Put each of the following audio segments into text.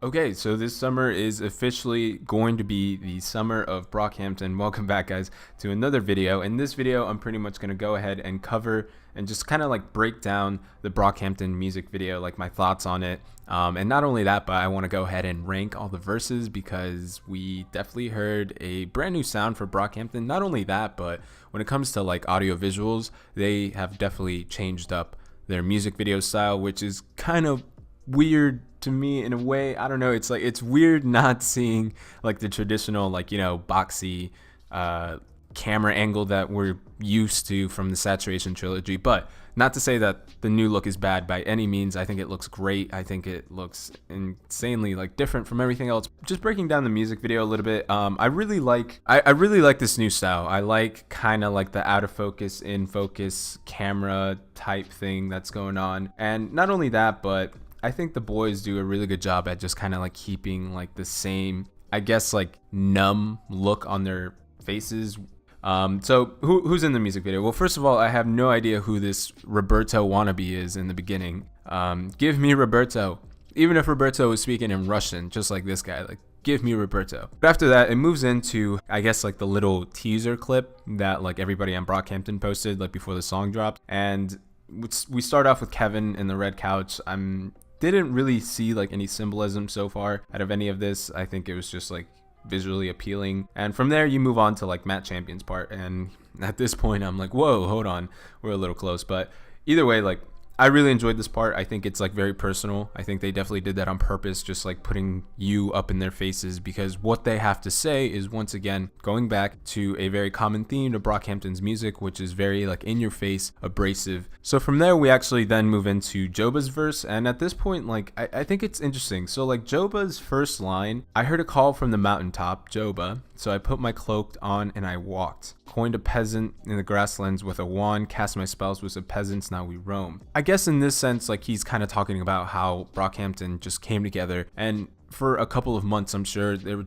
Okay, so this summer is officially going to be the summer of Brockhampton. Welcome back, guys, to another video. In this video, I'm pretty much going to go ahead and cover and just kind of like break down the Brockhampton music video, like my thoughts on it. And not only that, but I want to go ahead and rank all the verses because we definitely heard a brand new sound for Brockhampton. Not only that, but when it comes to like audio visuals, they have definitely changed up their music video style, which is kind of weird to me in a way. I don't know, it's like it's weird not seeing like the traditional like, you know, boxy camera angle that we're used to from the Saturation trilogy. But not to say that the new look is bad by any means. I think it looks great. I think it looks insanely like different from everything else. Just breaking down the music video a little bit, I really like this new style. I like kind of like the out of focus, in focus camera type thing that's going on. And not only that, but I think the boys do a really good job at just kind of like keeping like the same, I guess, like numb look on their faces. So who's in the music video? Well, first of all, I have no idea who this Roberto wannabe is in the beginning. Give me Roberto. Even if Roberto was speaking in Russian, just like this guy, like give me Roberto. But after that, it moves into, I guess, like the little teaser clip that like everybody on Brockhampton posted like before the song dropped. And we start off with Kevin in the red couch. Didn't really see like any symbolism so far out of any of this. I think it was just like visually appealing, and from there you move on to like Matt Champion's part, and at this point I'm like, whoa, hold on, we're a little close. But either way, like I really enjoyed this part. I think it's like very personal. I think they definitely did that on purpose, just like putting you up in their faces, because what they have to say is, once again, going back to a very common theme to Brockhampton's music, which is very like in your face, abrasive. So from there we actually then move into Joba's verse, and at this point, like I think it's interesting. So like Joba's first line, I heard a call from the mountaintop, Joba, so I put my cloak on and I walked. Coined a peasant in the grasslands with a wand, cast my spells with the peasants, now we roam. I guess in this sense, like he's kind of talking about how Brockhampton just came together, and for a couple of months, I'm sure it was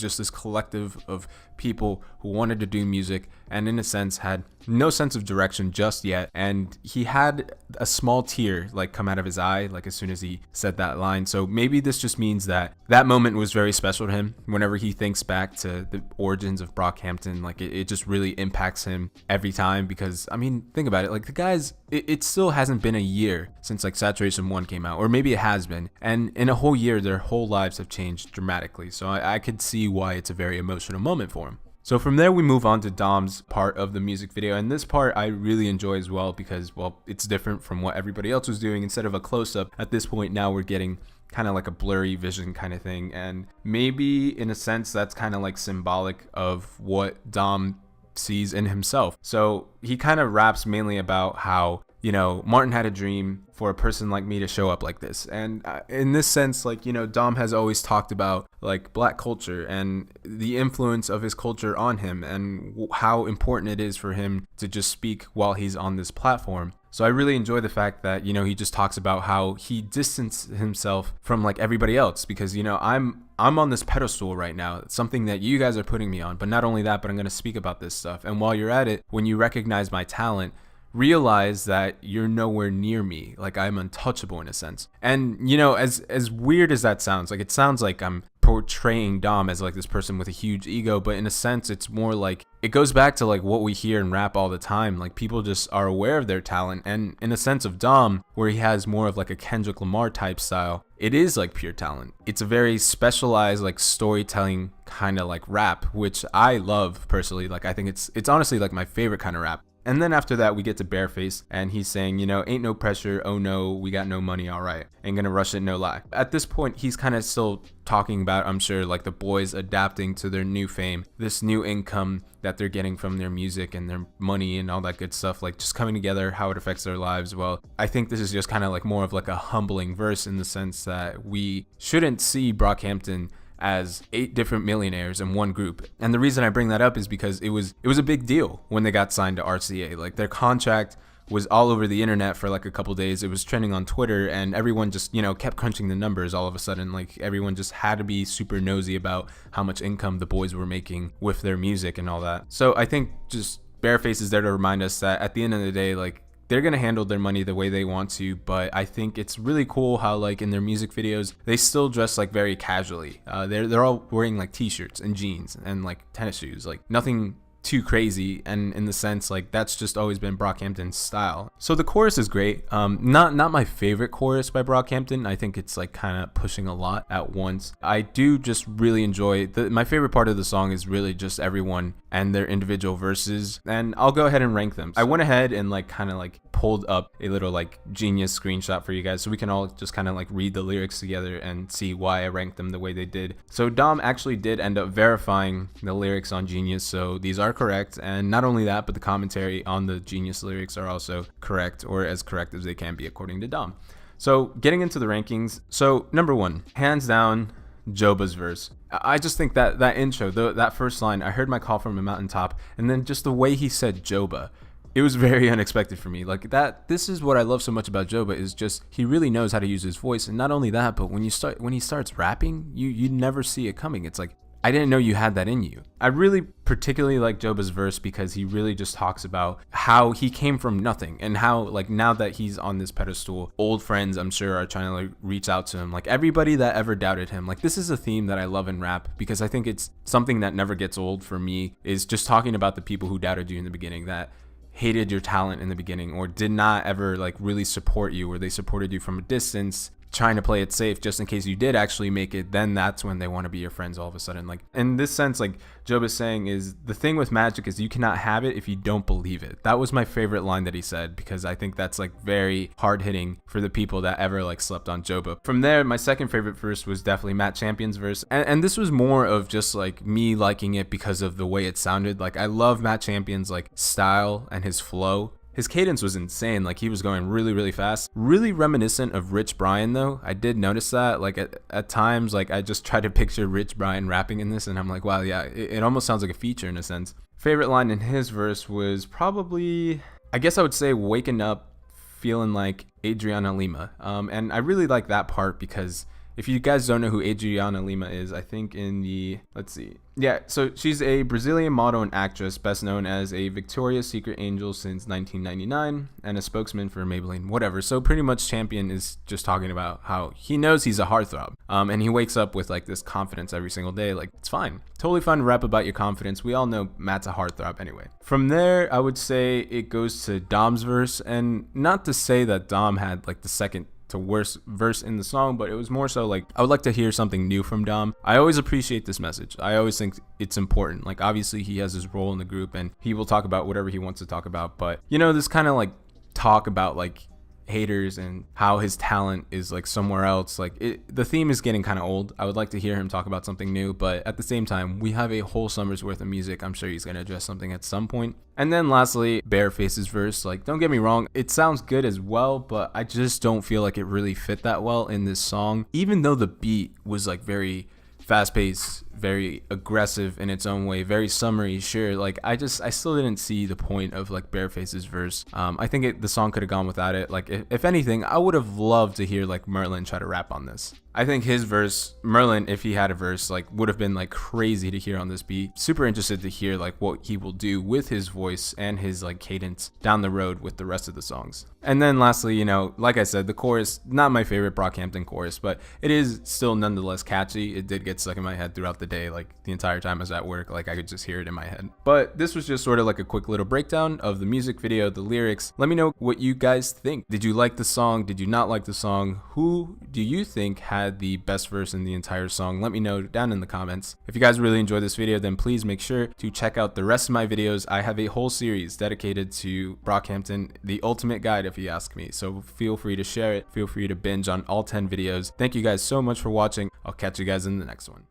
just this collective of people who wanted to do music and in a sense had no sense of direction just yet. And he had a small tear like come out of his eye like as soon as he said that line. So maybe this just means that that moment was very special to him. Whenever he thinks back to the origins of Brockhampton, like it just really impacts him every time, because I mean, think about it, like the guys, it still hasn't been a year since like Saturation 1 came out, or maybe it has been, and in a whole year their whole lives have changed dramatically. So I could see why it's a very emotional moment for him. So from there we move on to Dom's part of the music video, and this part I really enjoy as well because, well, it's different from what everybody else was doing. Instead of a close-up, at this point now we're getting kind of like a blurry vision kind of thing, and maybe in a sense that's kind of like symbolic of what Dom sees in himself. So he kind of raps mainly about how, you know, Martin had a dream for a person like me to show up like this. And in this sense, like, you know, Dom has always talked about like black culture and the influence of his culture on him, and how important it is for him to just speak while he's on this platform. So I really enjoy the fact that, you know, he just talks about how he distanced himself from like everybody else, because, you know, I'm on this pedestal right now. It's something that you guys are putting me on. But not only that, but I'm going to speak about this stuff. And while you're at it, when you recognize my talent, realize that you're nowhere near me. Like I'm untouchable in a sense. And, you know, as weird as that sounds, like it sounds like I'm portraying Dom as like this person with a huge ego, but in a sense it's more like it goes back to like what we hear in rap all the time. Like people just are aware of their talent, and in a sense of Dom, where he has more of like a Kendrick Lamar type style, it is like pure talent. It's a very specialized like storytelling kind of like rap, which I love personally. Like I think it's honestly like my favorite kind of rap. And then after that, we get to Bareface, and he's saying, you know, ain't no pressure, oh no, we got no money, alright, ain't gonna rush it, no lie. At this point, he's kind of still talking about, I'm sure, like the boys adapting to their new fame, this new income that they're getting from their music and their money and all that good stuff, like just coming together, how it affects their lives. Well, I think this is just kind of like more of like a humbling verse, in the sense that we shouldn't see Brockhampton as 8 different millionaires in one group. And the reason I bring that up is because it was a big deal when they got signed to RCA. Like their contract was all over the internet for like a couple days. It was trending on Twitter, and everyone just, you know, kept crunching the numbers all of a sudden. Like everyone just had to be super nosy about how much income the boys were making with their music and all that. So I think just Bareface is there to remind us that at the end of the day, like they're gonna handle their money the way they want to, but I think it's really cool how like in their music videos they still dress like very casually. They're all wearing like t-shirts and jeans and like tennis shoes, like nothing too crazy, and in the sense like that's just always been Brockhampton's style. So the chorus is great. Not my favorite chorus by Brockhampton. I think it's like kind of pushing a lot at once. I do just really enjoy my favorite part of the song is really just everyone and their individual verses, and I'll go ahead and rank them. I went ahead and like kind of like pulled up a little like Genius screenshot for you guys so we can all just kind of like read the lyrics together and see why I ranked them the way they did. So Dom actually did end up verifying the lyrics on Genius, so these are correct, and not only that, but the commentary on the Genius lyrics are also correct, or as correct as they can be according to Dom. So getting into the rankings, so number 1, hands down, Joba's verse. I just think that intro, that first line, I heard my call from a mountaintop, and then just the way he said Joba, it was very unexpected for me. Like that, this is what I love so much about Joba, is just he really knows how to use his voice. And not only that, but when he starts rapping, you never see it coming. It's like, I didn't know you had that in you. I really particularly like Joba's verse because he really just talks about how he came from nothing, and how like now that he's on this pedestal, old friends I'm sure are trying to like reach out to him, like everybody that ever doubted him. Like this is a theme that I love in rap because I think it's something that never gets old for me, is just talking about the people who doubted you in the beginning, that hated your talent in the beginning, or did not ever like really support you, or they supported you from a distance, trying to play it safe just in case you did actually make it. Then that's when they want to be your friends all of a sudden. Like in this sense, like Job is saying, is the thing with magic is you cannot have it if you don't believe it. That was my favorite line that he said, because I think that's like very hard hitting for the people that ever like slept on Joba. From there, my second favorite verse was definitely Matt Champion's verse, and this was more of just like me liking it because of the way it sounded. Like I love Matt Champion's like style and his flow. His cadence was insane. Like he was going really, really fast, really reminiscent of Rich Brian though. I did notice that, like at times, like I just try to picture Rich Brian rapping in this and I'm like, wow, yeah, it almost sounds like a feature in a sense. Favorite line in his verse was probably, I guess I would say, waking up feeling like Adriana Lima. And I really like that part because if you guys don't know who Adriana Lima is, I think in the, let's see. Yeah, so she's a Brazilian model and actress, best known as a Victoria's Secret angel since 1999 and a spokesman for Maybelline, whatever. So pretty much Champion is just talking about how he knows he's a heartthrob, and he wakes up with like this confidence every single day. Like, it's fine. Totally fine to rap about your confidence. We all know Matt's a heartthrob anyway. From there, I would say it goes to Dom's verse, and not to say that Dom had like the second to worst verse in the song, but it was more so like I would like to hear something new from Dom. I always appreciate this message. I always think it's important. Like obviously he has his role in the group and he will talk about whatever he wants to talk about, but you know, this kind of like talk about like haters and how his talent is like somewhere else, like the theme is getting kind of old. I would like to hear him talk about something new, but at the same time we have a whole summer's worth of music. I'm sure he's going to address something at some point. And then lastly, Bareface's verse, like don't get me wrong, it sounds good as well, but I just don't feel like it really fit that well in this song, even though the beat was like very fast-paced, very aggressive in its own way, very summery. Sure, like I still didn't see the point of like Bareface's verse. I think the song could have gone without it. Like if anything, I would have loved to hear like Merlin try to rap on this. I think his verse, Merlin, if he had a verse, like would have been like crazy to hear on this beat. Super interested to hear like what he will do with his voice and his like cadence down the road with the rest of the songs. And then lastly, you know, like I said, the chorus, not my favorite Brockhampton chorus, but it is still nonetheless catchy. It did get stuck in my head throughout the day, like the entire time I was at work, like I could just hear it in my head. But this was just sort of like a quick little breakdown of the music video, the lyrics. Let me know what you guys think. Did you like the song? Did you not like the song? Who do you think had the best verse in the entire song? Let me know down in the comments. If you guys really enjoyed this video, then please make sure to check out the rest of my videos. I have a whole series dedicated to Brockhampton, the ultimate guide if you ask me. So feel free to share it. Feel free to binge on all 10 videos. Thank you guys so much for watching. I'll catch you guys in the next one.